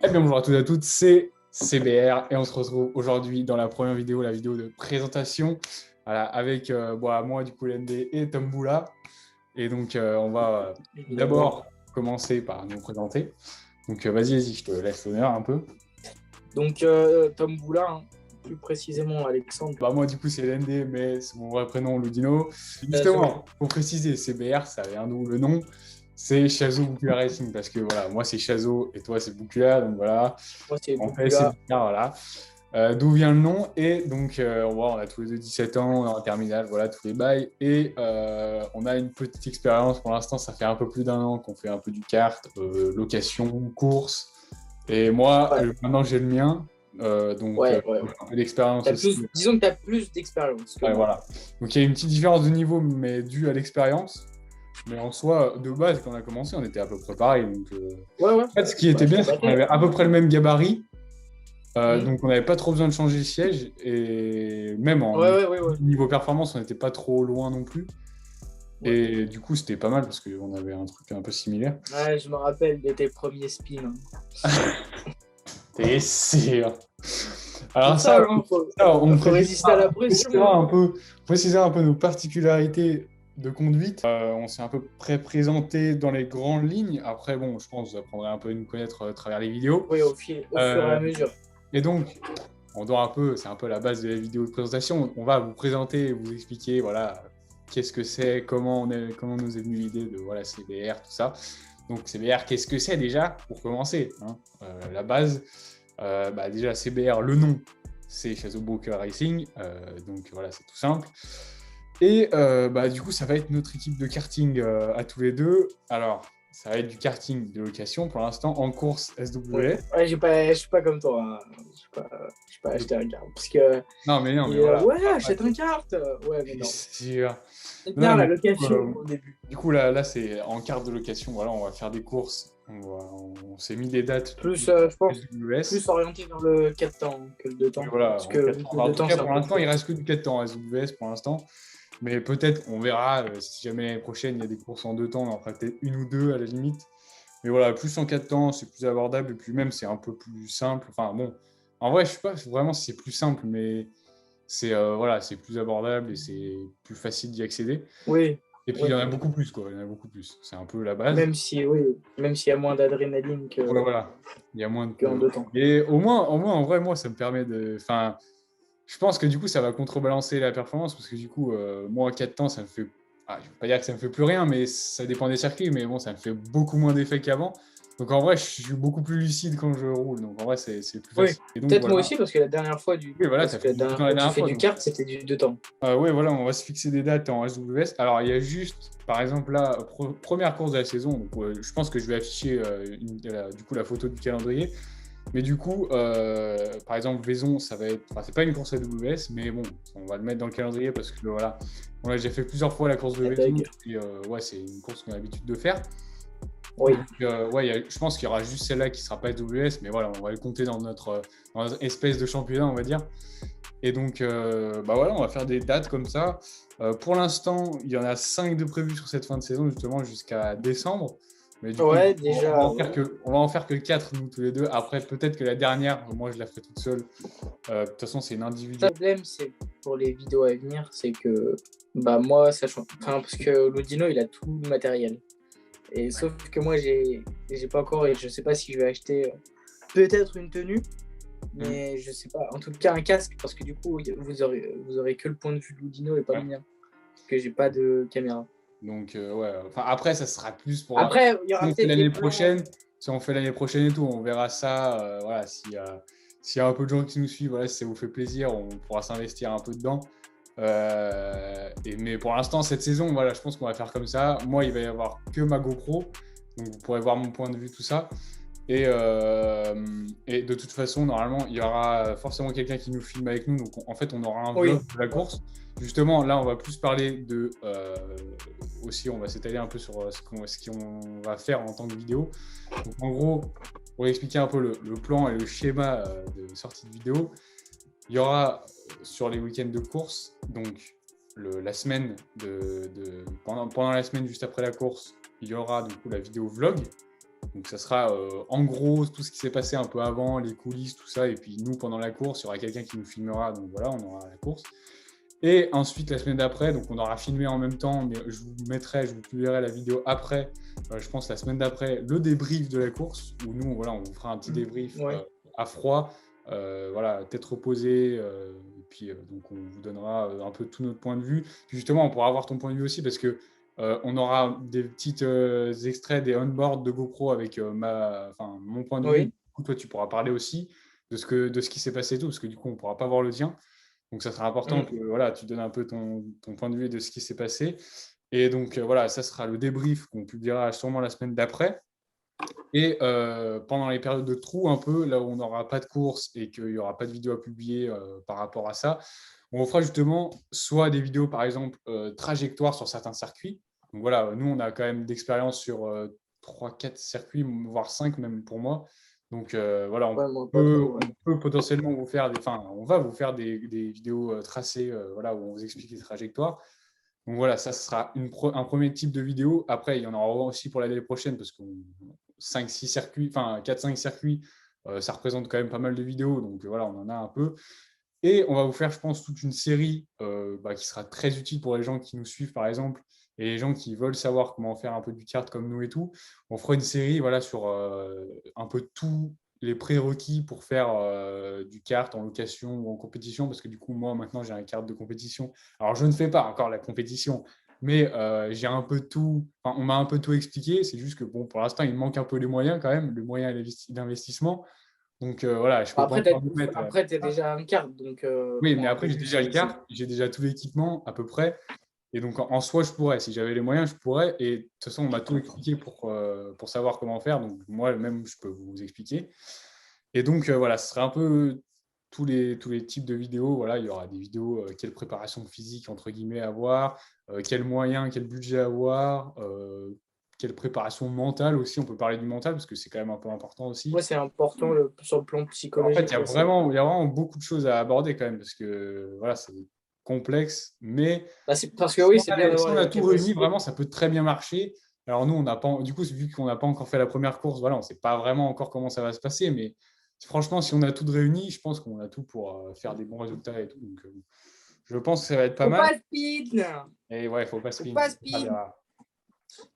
Eh bien, bonjour à tous et à toutes, c'est CBR et on se retrouve aujourd'hui dans la première vidéo, la vidéo de présentation, voilà, avec moi, du coup, LND et Tomboula. Et donc, on va Évidemment. d'abord commencer par nous présenter. Donc, vas-y, je te laisse l'honneur un peu. Donc, Tom Boula, hein, plus précisément Alexandre. Moi, du coup, c'est LND, mais c'est mon vrai prénom, Ludino. Sur- Justement, pour préciser, CBR, ça vient d'où le nom? C'est Chazo Boucula Racing, parce que voilà, moi, c'est Chazo et toi, c'est Boucula, donc voilà. Moi, c'est En fait, Boula. CBR, voilà. D'où vient le nom. Et donc, on a tous les deux 17 ans, on est en terminale, voilà, tous les bails. Et on a une petite expérience pour l'instant, ça fait un peu plus d'un an qu'on fait un peu du kart, location, course. Et moi, Ouais, maintenant, j'ai le mien. Donc, ouais. un peu d'expérience aussi. Disons que tu as plus d'expérience que Ouais, moi. voilà. Donc, il y a une petite différence de niveau, mais due à l'expérience. Mais en soi, de base, quand on a commencé, on était à peu près pareil. Donc, Ouais. en fait, ce qui était Bah, je bien, te c'est qu'on battais. avait à peu près le même gabarit. Hmm. Donc on n'avait pas trop besoin de changer le siège et même en Ouais. niveau performance, on n'était pas trop loin non plus. Ouais. Et du coup, c'était pas mal parce qu'on avait un truc un peu similaire. Ouais, je me rappelle de tes premiers spins. Hein. T'es sûr? C'est Alors ça, ça, hein, on faut résister à la pression. précisera un peu nos particularités de conduite. On s'est un peu présenté dans les grandes lignes. Après, bon, je pense que vous apprendrez un peu à nous connaître à travers les vidéos. Oui, au fur et à mesure. Et donc, on doit c'est un peu la base de la vidéo de présentation. On va vous présenter, vous expliquer, voilà, qu'est-ce que c'est, comment nous est venue l'idée de voilà, CBR, tout ça. Donc, CBR, qu'est-ce que c'est déjà, pour commencer, hein, la base, déjà, CBR, le nom, c'est Chazo Broker Racing. Donc, voilà, c'est tout simple. Et du coup, ça va être notre équipe de karting à tous les deux. Alors, ça va être du karting de location pour l'instant en course SWS. Ouais, je suis pas comme toi. Hein. Je pas acheté un kart. Parce que, Non, mais voilà. ouais, achète un kart. Ouais, mais non. C'est sûr. C'est Non, bien la mais location au début. du coup, là c'est en carte de location. Voilà, on va faire des courses. On s'est mis des dates du Plus, coup, je pense, SWS. plus orienté vers le 4 temps que le 2 Oui, temps. voilà, Parce en que 4 temps. le En 2 tout temps, cas, c'est un pour peu l'instant, trop. il reste que du 4 temps SWS pour l'instant. Mais peut-être, on verra si jamais l'année prochaine, il y a des courses en 2 temps. On en fera peut-être une ou deux à la limite. Mais voilà, plus en 4 temps, c'est plus abordable. Et puis même, c'est un peu plus simple. Enfin, bon, en vrai, je ne sais pas vraiment si c'est plus simple, mais c'est plus abordable et c'est plus facile d'y accéder. Oui, Et puis, il y oui. en a beaucoup plus, quoi. Il y en a beaucoup plus. C'est un peu la base. Même si, oui, même s'il y a moins d'adrénaline Ouais, voilà. Il y a moins qu'en de... 2 temps. Et en vrai, moi, ça me permet de... Enfin, je pense que du coup, ça va contrebalancer la performance parce que du coup, moi, 4 temps, ça me fait... Ah, je ne vais pas dire que ça me fait plus rien, mais ça dépend des circuits. Mais bon, ça me fait beaucoup moins d'effet qu'avant. Donc, en vrai, je suis beaucoup plus lucide quand je roule. Donc, en vrai, c'est plus Oui, facile. Et donc, peut-être moi voilà. aussi, parce que Oui, voilà, tu parce as que fait la du 2 dernière temps la fois que j'ai dernière fait fois. du Donc, kart, c'était du 2 temps. oui, voilà, on va se fixer des dates en SWS. Alors, il y a juste, par exemple, là, première course de la saison. Donc, je pense que je vais afficher du coup, la photo du calendrier. Mais du coup, par exemple, Vaison, ça va être. Enfin, c'est pas une course AWS, mais bon, on va le mettre dans le calendrier parce que voilà, on a déjà fait plusieurs fois la course de La Vaison. bug. Et ouais, c'est une course qu'on a l'habitude de faire. Oui. Donc, je pense qu'il y aura juste celle-là qui sera pas AWS, mais voilà, on va le compter dans notre espèce de championnat, on va dire. Et donc, voilà, on va faire des dates comme ça. Pour l'instant, il y en a 5 de prévus sur cette fin de saison, justement, jusqu'à décembre. Mais du coup, Ouais, on va déjà. en faire que 4, nous, tous les deux. Après, peut-être que la dernière, moi, je la ferai toute seule. De toute façon, c'est une Le individuelle. problème, c'est pour les vidéos à venir, c'est que moi, sachant. Enfin, parce que Lodino, il a tout le matériel. Et sauf que moi, j'ai pas encore, et je sais pas si je vais acheter peut-être une tenue, mais je sais pas. En tout cas, un casque, parce que du coup, vous aurez que le point de vue de Lodino et pas le mien. Parce que j'ai pas de caméra. Donc, ouais. Enfin, après, ça sera plus pour Après, il y si aura on fait peut-être des l'année plans. prochaine. Si on fait l'année prochaine et tout, on verra ça. Voilà, s'il y a un peu de gens qui nous suivent, voilà, si ça vous fait plaisir, on pourra s'investir un peu dedans. Mais pour l'instant, cette saison, voilà, je pense qu'on va faire comme ça. Moi, il va y avoir que ma GoPro. Donc, vous pourrez voir mon point de vue, tout ça. Et de toute façon, normalement, il y aura forcément quelqu'un qui nous filme avec nous. Donc, en fait, on aura un vlog de la course. Justement, là, on va plus parler de... aussi, on va s'étaler un peu sur ce qu'on va faire en tant que vidéo. Donc, en gros, pour expliquer un peu le plan et le schéma de sortie de vidéo, il y aura sur les week-ends de course, donc la semaine pendant la semaine juste après la course, il y aura du coup la vidéo vlog. Donc ça sera en gros tout ce qui s'est passé un peu avant, les coulisses, tout ça. Et puis nous, pendant la course, il y aura quelqu'un qui nous filmera. Donc voilà, on aura la course. Et ensuite, la semaine d'après, donc on aura filmé en même temps, mais je vous publierai la vidéo après, je pense la semaine d'après, le débrief de la course, où nous, voilà, on vous fera un petit débrief à froid, voilà, tête reposée, et puis donc on vous donnera un peu tout notre point de vue. Puis justement, on pourra avoir ton point de vue aussi, parce que on aura des petits extraits des on-board de GoPro avec mon point de vue. Oui. Du coup, toi, tu pourras parler aussi de ce qui s'est passé et tout, parce que du coup, on ne pourra pas voir le tien. Donc, ça sera important que voilà, tu donnes un peu ton point de vue de ce qui s'est passé. Et donc, voilà, ça sera le débrief qu'on publiera sûrement la semaine d'après. Et pendant les périodes de trou, un peu, là où on n'aura pas de course et qu'il n'y aura pas de vidéo à publier par rapport à ça, on fera justement soit des vidéos, par exemple, trajectoires sur certains circuits. Donc voilà, nous, on a quand même d'expérience sur 3-4 circuits, voire 5 même pour moi. Donc voilà, on peut potentiellement vous faire on va vous faire des vidéos tracées, voilà, où on vous explique les trajectoires. Donc voilà, ça sera un premier type de vidéo. Après, il y en aura aussi pour l'année prochaine parce que 5-6 circuits, enfin 4-5 circuits, ça représente quand même pas mal de vidéos. Donc voilà, on en a un peu. Et on va vous faire, je pense, toute une série qui sera très utile pour les gens qui nous suivent, par exemple, et les gens qui veulent savoir comment faire un peu du kart comme nous et tout. On fera une série voilà, sur un peu tous les prérequis pour faire du kart en location ou en compétition, parce que du coup, moi, maintenant, j'ai un kart de compétition. Alors, je ne fais pas encore la compétition, mais j'ai un peu tout, on m'a un peu tout expliqué. C'est juste que, bon, pour l'instant, il manque un peu les moyens quand même, le moyen d'investissement. Donc voilà, je ne peux pas encore me mettre. Après, tu as déjà un quart. Donc, oui, mais après, j'ai déjà le kart, j'ai déjà tout l'équipement à peu près. Et donc, en soi, je pourrais. Si j'avais les moyens, je pourrais. Et de toute façon, on m'a tout expliqué pour savoir comment faire. Donc, moi-même, je peux vous expliquer. Et donc, voilà, ce serait un peu tous les types de vidéos. Voilà, il y aura des vidéos, quelle préparation physique, entre guillemets, avoir, quels moyens, quel budget avoir, quelle préparation mentale aussi. On peut parler du mental parce que c'est quand même un peu important aussi. Ouais, c'est important sur le plan En psychologique. fait, il y a vraiment beaucoup de choses à aborder quand même parce que voilà, c'est complexe, mais parce que oui, c'est bien si d'avoir on a les tout réuni, capacités. vraiment, ça peut très bien marcher. Alors nous, on n'a pas, du coup, vu qu'on n'a pas encore fait la première course, voilà, on ne sait pas vraiment encore comment ça va se passer, mais franchement, si on a tout réuni, je pense qu'on a tout pour faire des bons résultats et tout. Donc, je pense que ça va être pas mal. Pas speed. Et ouais, il ne faut pas spin. Pas speed.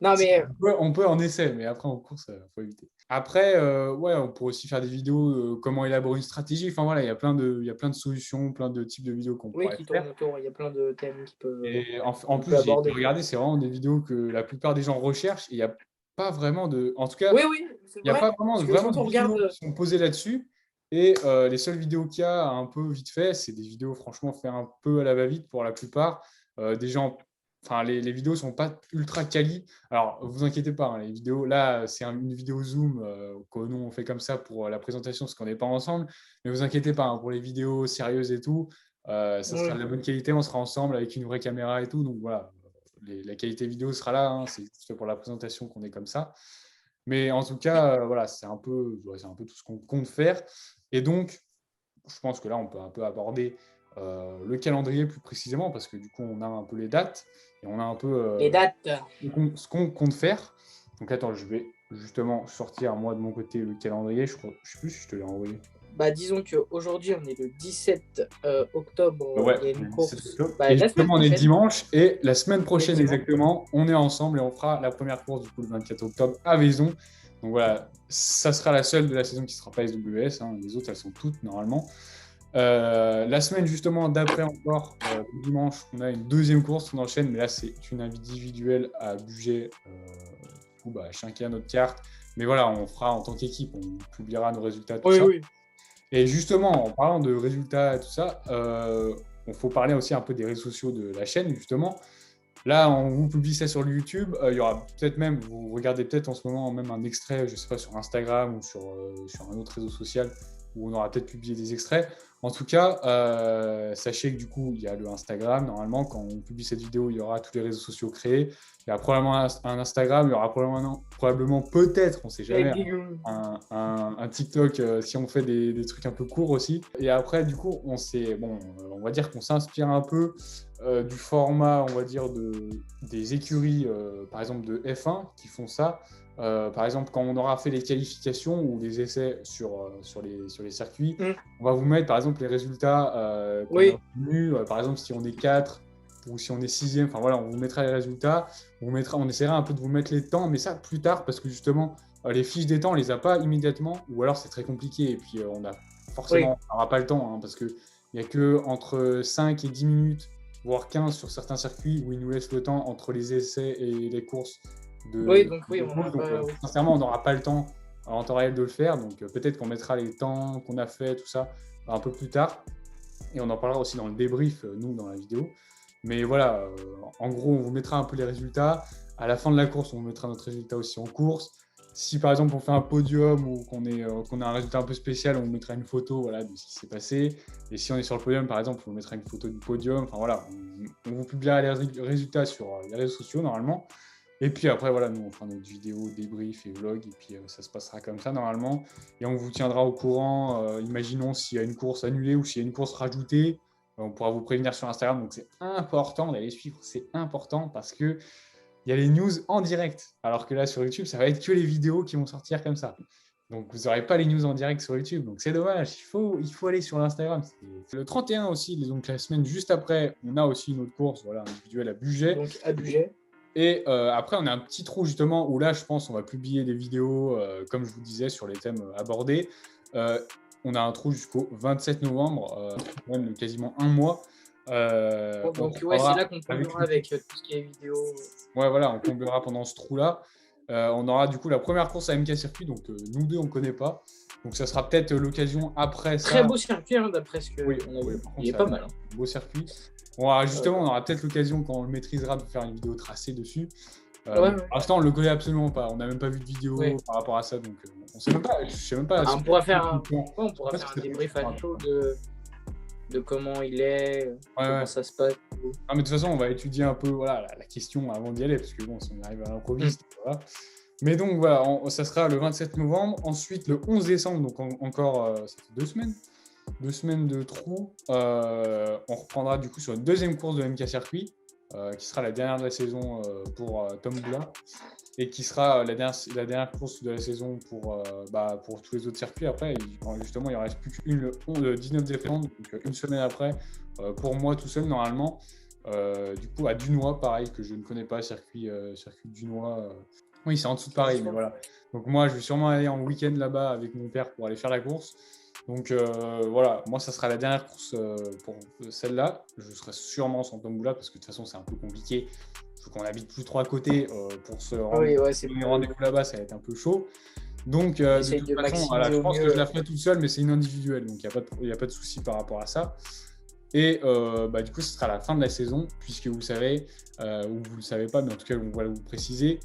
Non, Si, mais on peut en essai, mais après en course, il faut éviter. Après, ouais, on pourrait aussi faire des vidéos, comment élaborer une stratégie. Enfin voilà, il y a plein de solutions, plein de types de vidéos qu'on oui, pourrait qui faire. tournent autour. Il y a plein de thèmes qui peuvent Et en plus, j'ai aborder. regardé, c'est vraiment des vidéos que la plupart des gens recherchent. Et il n'y a pas vraiment de. En tout cas, Oui, c'est il n'y a vrai. pas Parce que vraiment quand de on vidéos regarde. qui sont posées là-dessus. Et les seules vidéos qu'il y a un peu vite fait, c'est des vidéos franchement faites un peu à la va-vite pour la plupart. Des gens. Enfin, les vidéos ne sont pas ultra quali. Alors, vous inquiétez pas, hein, les vidéos, là, c'est une vidéo Zoom que nous, on fait comme ça pour la présentation parce qu'on n'est pas ensemble. Mais vous inquiétez pas, hein, pour les vidéos sérieuses et tout, ça sera de la bonne qualité, on sera ensemble avec une vraie caméra et tout. Donc voilà, la qualité vidéo sera là, hein, c'est juste pour la présentation qu'on est comme ça. Mais en tout cas, voilà, c'est un peu tout ce qu'on compte faire. Et donc, je pense que là, on peut un peu aborder le calendrier plus précisément parce que du coup, on a un peu les dates et on a un peu Les dates. ce qu'on compte faire. Donc attends, je vais justement sortir moi de mon côté le calendrier. Je sais plus si je te l'ai envoyé. Bah, disons qu'aujourd'hui, on est le 17 octobre. Ouais, Il y a une course. et La semaine justement, on est prochaine. dimanche et la semaine prochaine dimanche. exactement, on est ensemble et on fera la première course du coup le 24 octobre à Vaison. Donc voilà, ça sera la seule de la saison qui ne sera pas SWS. Hein. Les autres, elles sont toutes normalement. La semaine justement d'après encore, le dimanche, on a une deuxième course, on enchaîne, mais là c'est une individuelle à budget. Du coup, chacun notre carte. Mais voilà, on fera en tant qu'équipe, on publiera nos résultats, tout ça. Oui. Et justement, en parlant de résultats et tout ça, il faut parler aussi un peu des réseaux sociaux de la chaîne, justement. Là, on vous publie ça sur le YouTube. Il y aura peut-être même, vous regardez peut-être en ce moment même un extrait, je ne sais pas, sur Instagram ou sur un autre réseau social où on aura peut-être publié des extraits. En tout cas, sachez que du coup, il y a le Instagram. Normalement, quand on publie cette vidéo, il y aura tous les réseaux sociaux créés. Il y aura probablement un Instagram, il y aura probablement peut-être, on ne sait jamais, un TikTok si on fait des trucs un peu courts aussi. Et après, du coup, on va dire qu'on s'inspire un peu du format, on va dire, des écuries, par exemple de F1 qui font ça. par exemple, quand on aura fait les qualifications ou les essais sur les circuits, Mm. on va vous mettre, par exemple, les résultats qu'on a Oui, obtenus. Par exemple, si on est 4 ou si on est 6e, enfin voilà, on vous mettra les résultats. On essaiera un peu de vous mettre les temps, mais ça plus tard, parce que justement, les fiches des temps, on les a pas immédiatement, ou alors c'est très compliqué, et puis on a oui, forcément, on n'aura pas le temps, hein, parce qu'il n'y a que entre 5 et 10 minutes, voire 15 sur certains circuits, où ils nous laissent le temps entre les essais et les courses oui, de, donc oui, de on pause. n'a Donc, pas. Oui. sincèrement, on n'aura pas le temps en temps réel de le faire. Donc, peut-être qu'on mettra les temps qu'on a fait, tout ça, un peu plus tard. Et on en parlera aussi dans le débrief, nous, dans la vidéo. Mais voilà, en gros, on vous mettra un peu les résultats. À la fin de la course, on vous mettra notre résultat aussi en course. Si par exemple on fait un podium ou qu'on a un résultat un peu spécial, on vous mettra une photo, voilà, de ce qui s'est passé. Et si on est sur le podium, par exemple, on vous mettra une photo du podium. Enfin voilà, on vous publiera les résultats sur les réseaux sociaux normalement. Et puis après, voilà, nous, on fera notre vidéo, débrief et vlog, et puis ça se passera comme ça normalement. Et on vous tiendra au courant. Imaginons s'il y a une course annulée ou s'il y a une course rajoutée, on pourra vous prévenir sur Instagram. Donc c'est important d'aller suivre, c'est important parce que il y a les news en direct. Alors que là, sur YouTube, ça va être que les vidéos qui vont sortir comme ça. Donc vous n'aurez pas les news en direct sur YouTube. Donc c'est dommage, il faut aller sur l'Instagram. C'est le 31 aussi, donc la semaine juste après, on a aussi une autre course, voilà, individuelle à budget. Donc à budget. Et après, on a un petit trou justement où là, je pense, on va publier des vidéos, comme je vous disais, sur les thèmes abordés. On a un trou jusqu'au 27 novembre, même de quasiment un mois. On Donc ouais, c'est reprendra là qu'on avec comblera avec tout ce qui est vidéo. Ouais, voilà, on comblera pendant ce trou-là. On aura du coup la première course à MK Circuit, donc nous deux, on ne connaît pas. Donc ça sera peut-être l'occasion après Très ça. beau circuit, hein, d'après ce Oui, qu'on a oui, vu. par Il contre, est c'est pas un mal. Hein. beau circuit. Justement, on aura peut-être l'occasion, quand on le maîtrisera, de faire une vidéo tracée dessus. Ouais, Pour l'instant, on ne le connaît absolument pas. On n'a même pas vu de vidéo ouais. par rapport à ça. Donc, on sait même pas. Je sais même pas. Ah, si- on pourra faire un, Ouais, ouais, on pourra faire un débrief à chaud de comment il est, comment ouais. ça se passe. Ah, mais de toute façon, on va étudier un peu voilà, la question avant d'y aller, parce que bon, si on arrive à l'improviste, voilà. Mais donc voilà, ça sera le 27 novembre. Ensuite, le 11 décembre, donc encore, ça fait 2 semaines. 2 semaines de trou. On reprendra du coup sur une deuxième course de MK Circuit, qui sera la dernière de la saison pour Tom Boula, et qui sera la dernière course de la saison pour tous les autres circuits. Après, justement, il ne reste plus qu'une le 19 décembre, donc une semaine après, pour moi tout seul normalement. Du coup, à Dunois, pareil, que je ne connais pas, circuit Dunois. Oui, c'est en dessous de Paris, mais voilà. Donc moi, je vais sûrement aller en week-end là-bas avec mon père pour aller faire la course. Donc voilà, moi, ça sera la dernière course pour celle-là. Je serai sûrement sans Tomboula parce que de toute façon, c'est un peu compliqué. Il faut qu'on habite plus trop à côté pour se rendre. Oui, ouais, c'est Rendez-vous là-bas, ça va être un peu chaud. Donc, de toute façon, voilà, je pense que je la ferai toute seule, mais c'est une individuelle. Donc, il n'y a pas de souci par rapport à ça. Et du coup, ce sera la fin de la saison, puisque vous savez, ou vous ne le savez pas, mais en tout cas, on va vous préciser,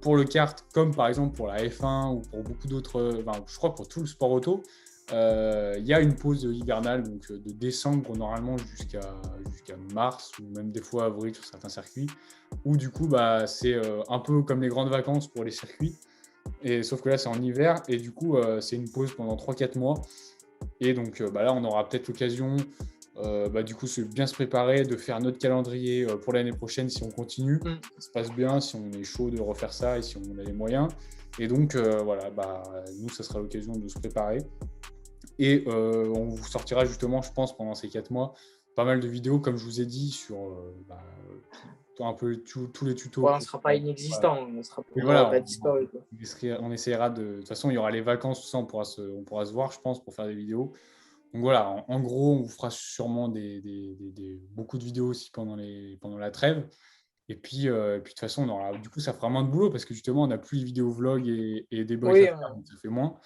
pour le kart, comme par exemple pour la F1 ou pour beaucoup d'autres, je crois pour tout le sport auto, il y a une pause hivernale, donc de décembre normalement jusqu'à mars, ou même des fois avril sur certains circuits, où du coup, c'est un peu comme les grandes vacances pour les circuits, et, sauf que là, c'est en hiver, et du coup, c'est une pause pendant 3-4 mois. Et donc là, on aura peut-être l'occasion du coup, c'est bien se préparer, de faire notre calendrier pour l'année prochaine si on continue. Ça se passe bien, si on est chaud de refaire ça et si on a les moyens. Et donc, voilà, nous, ça sera l'occasion de se préparer. Et on vous sortira justement, je pense, pendant ces 4 mois, pas mal de vidéos, comme je vous ai dit, sur un peu tous les tutos. Ouais, on ne sera pas inexistant, on ne voilà, pas disparu. on essaiera de toute façon, il y aura les vacances, tout ça, on pourra se voir, je pense, pour faire des vidéos. Donc voilà, en gros, on vous fera sûrement beaucoup de vidéos aussi pendant la trêve. Et puis, de toute façon, du coup, ça fera moins de boulot parce que justement, on n'a plus les vidéos vlogs et des briefs à faire, donc ça fait moins.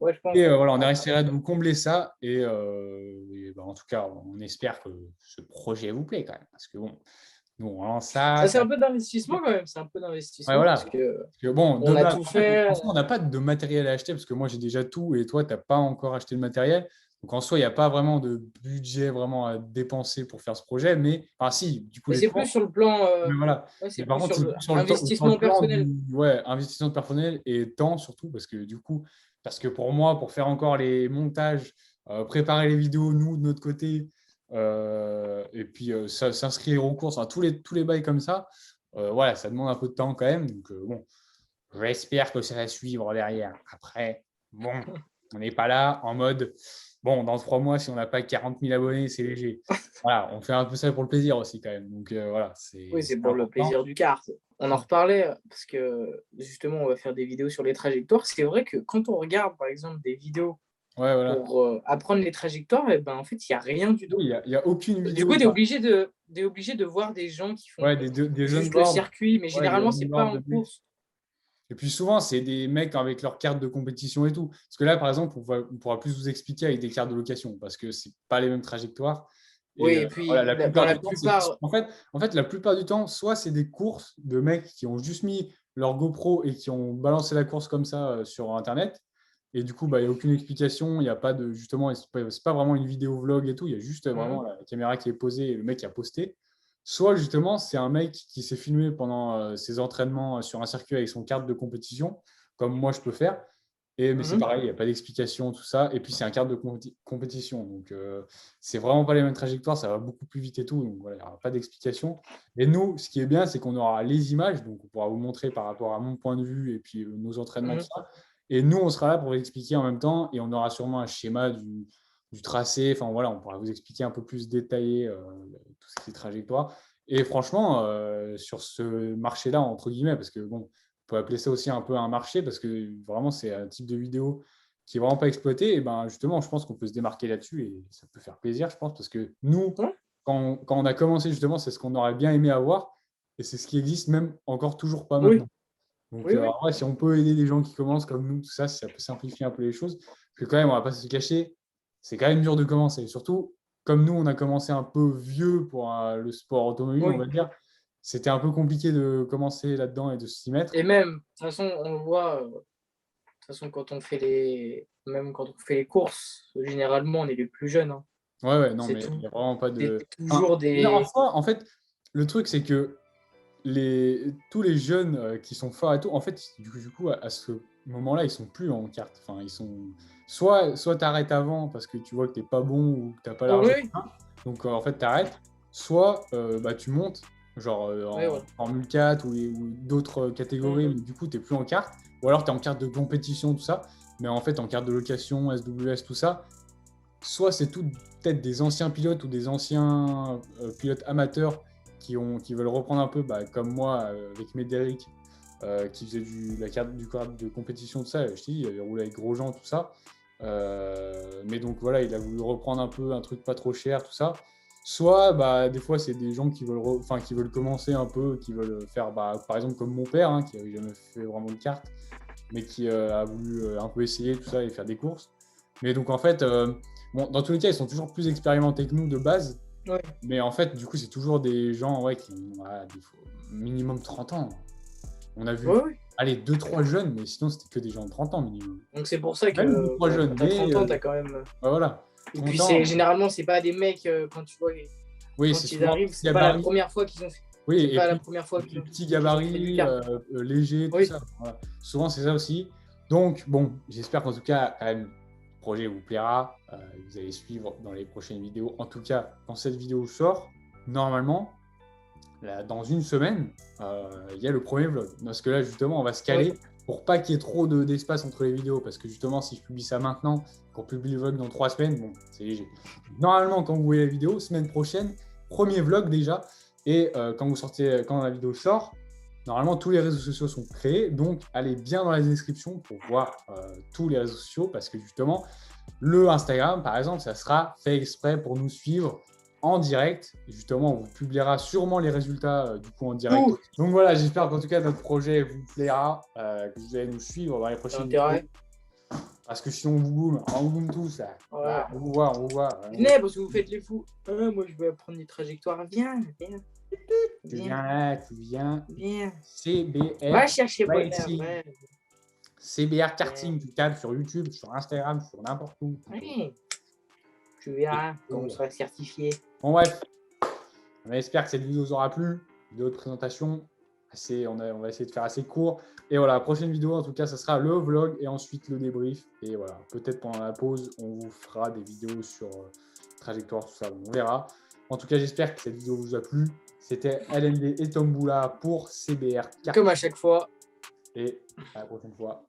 Ouais, je pense. Et voilà, on essaiera de vous combler ça. Et, en tout cas, on espère que ce projet vous plaît quand même. Parce que bon ça. C'est un peu d'investissement quand même. C'est un peu d'investissement. Ouais, voilà. Parce que on a tout fait. On n'a pas de matériel à acheter parce que moi, j'ai déjà tout et toi, tu n'as pas encore acheté le matériel. Donc, en soi, il n'y a pas vraiment de budget vraiment à dépenser pour faire ce projet. Mais, si, du coup, Mais c'est plus sur le plan. Mais voilà. C'est par plus contre, sur l'investissement personnel. Investissement personnel et temps surtout, parce que pour moi, pour faire encore les montages, préparer les vidéos, nous, de notre côté, et puis s'inscrire aux courses, tous les bails comme ça, voilà, ça demande un peu de temps quand même. Donc, J'espère que ça va suivre derrière. Après, bon, on n'est pas là en mode, bon, dans 3 mois, si on n'a pas 40 000 abonnés, c'est léger. Voilà, on fait un peu ça pour le plaisir aussi quand même. Donc voilà, Oui, c'est c'est pour le important. plaisir du kart. On en reparlait parce que justement, on va faire des vidéos sur les trajectoires. C'est vrai que quand on regarde, par exemple, des vidéos Ouais, voilà. pour apprendre les trajectoires, et ben, en fait, il n'y a rien du tout. Oui, il n'y a aucune Du vidéo. coup, tu es obligé de voir des gens qui font Ouais, des juste le onboard. circuit, mais Ouais, des généralement, c'est pas onboard en de mecs. course. Et puis souvent, c'est des mecs avec leurs cartes de compétition et tout. Parce que là, par exemple, on pourra plus vous expliquer avec des cartes de location parce que c'est pas les mêmes trajectoires. Oui, Et et voilà, puis la dans plupart la du temps, plupart, en fait, la plupart du temps, soit c'est des courses de mecs qui ont juste mis leur GoPro et qui ont balancé la course comme ça sur Internet. Et du coup, bah, il n'y a aucune explication, il n'y a pas de, justement, c'est pas vraiment une vidéo vlog et tout, il y a juste vraiment la caméra qui est posée et le mec qui a posté. Soit justement, c'est un mec qui s'est filmé pendant ses entraînements sur un circuit avec son carte de compétition, comme moi je peux faire. Mais c'est pareil, il n'y a pas d'explication, tout ça. Et puis c'est un carte de compétition. Donc c'est vraiment pas les mêmes trajectoires, ça va beaucoup plus vite et tout. Donc voilà, il n'y aura pas d'explication. Et nous, ce qui est bien, c'est qu'on aura les images. Donc on pourra vous montrer par rapport à mon point de vue et puis nos entraînements, tout ça. Et nous, on sera là pour vous expliquer en même temps. Et on aura sûrement un schéma du tracé. Enfin voilà, on pourra vous expliquer un peu plus détaillé tout ce qui est trajectoire. Et franchement, sur ce marché-là, entre guillemets, parce que bon, on peut appeler ça aussi un peu un marché parce que vraiment, c'est un type de vidéo qui est vraiment pas exploité. Et ben justement, je pense qu'on peut se démarquer là-dessus et ça peut faire plaisir, je pense, parce que nous, quand on a commencé justement, c'est ce qu'on aurait bien aimé avoir et c'est ce qui existe même encore toujours pas oui, maintenant. Donc, oui, oui. ouais, si on peut aider les gens qui commencent comme nous, tout ça, si ça peut simplifier un peu les choses. Parce que quand même, on va pas se cacher, c'est quand même dur de commencer. Surtout, comme nous, on a commencé un peu vieux pour le sport automobile, on Oui. va dire, c'était un peu compliqué de commencer là-dedans et de s'y mettre. Et même, de toute façon, on le voit, de toute façon, même quand on fait les courses, généralement, on est les plus jeunes, hein. Ouais, ouais, non, C'est mais il tout. n'y a vraiment pas C'est de. Enfin, toujours mais en des. soi, en fait, le truc, c'est que tous les jeunes qui sont forts et tout, en fait, du coup, à ce moment-là, ils sont plus en carte. Enfin, ils sont. Soit tu arrêtes avant parce que tu vois que tu n'es pas bon ou que tu n'as pas l'argent. Oui, Donc, en fait, tu arrêtes. Soit bah, tu montes, genre oui, voilà. en Formule 4 ou d'autres catégories, mais du coup, tu n'es plus en carte. Ou alors, tu es en carte de compétition, tout ça. Mais en fait, en carte de location, SWS, tout ça, soit c'est tout peut-être des anciens pilotes ou des anciens pilotes amateurs qui veulent reprendre un peu, bah, comme moi, avec Médéric, qui faisait la carte du cadre de compétition, tout ça. Je dis, il avait roulé avec Grosjean, tout ça. Mais donc voilà, il a voulu reprendre un peu un truc pas trop cher, tout ça. Soit, bah, des fois, c'est des gens qui qui veulent commencer un peu, qui veulent faire, bah, par exemple, comme mon père, hein, qui n'avait jamais fait vraiment de carte, mais qui a voulu un peu essayer tout ça et faire des courses. Mais donc, en fait, bon, dans tous les cas, ils sont toujours plus expérimentés que nous de base. Ouais. Mais en fait, du coup, c'est toujours des gens ouais, qui ont minimum 30 ans. On a vu, Ouais. allez, 2-3 jeunes, mais sinon, c'était que des gens de 30 ans minimum. Donc c'est pour ça que Même 2-3 jeunes, quand t'as mais 30 ans, t'as quand même. ouais, voilà. Et 30 puis ans, généralement, c'est pas des mecs, quand tu vois, oui, c'est quand ils souvent arrivent, petit c'est pas la gabarit. première fois qu'ils ont fait. Oui, C'est et pas la puis première fois qu'ils ont petit qu'ils ont fait du gabarit, kart. léger, tout Oui. ça. Voilà. Souvent, c'est ça aussi. Donc, bon, j'espère qu'en tout cas, quand même, le projet vous plaira. Vous allez suivre dans les prochaines vidéos. En tout cas, quand cette vidéo sort, normalement, là, dans une semaine, il y a le premier vlog. Parce que là, justement, on va se caler pour pas qu'il y ait trop d'espace entre les vidéos. Parce que justement, si je publie ça maintenant, qu'on publie le vlog dans 3 semaines, bon, c'est léger. Normalement, quand vous voyez la vidéo, semaine prochaine, premier vlog déjà. Et quand la vidéo sort, normalement, tous les réseaux sociaux sont créés. Donc, allez bien dans la description pour voir tous les réseaux sociaux. Parce que justement, le Instagram, par exemple, ça sera fait exprès pour nous suivre en direct. Et justement, on vous publiera sûrement les résultats du coup en direct. Donc voilà, j'espère qu'en tout cas notre projet vous plaira, que vous allez nous suivre dans les prochaines vidéos. Parce que sinon on boom tous. Bah, on vous voit. Venez, parce que vous faites les fous. Moi, je vais apprendre les trajectoires. Viens. Tu viens là, tu viens. Viens. CBR. Va chercher bonheur. CBR Karting, tu tapes sur YouTube, sur Instagram, sur n'importe où. Oui. Tu verras quand on sera certifié. Bon bref, on espère que cette vidéo vous aura plu. Vidéo de présentation, on va essayer de faire assez court. Et voilà, la prochaine vidéo en tout cas, ça sera le vlog et ensuite le débrief. Et voilà, peut-être pendant la pause, on vous fera des vidéos sur trajectoire, tout ça, on verra. En tout cas, j'espère que cette vidéo vous a plu. C'était LMD et Tomboula pour CBR Karting. Comme à chaque fois. et à la prochaine fois.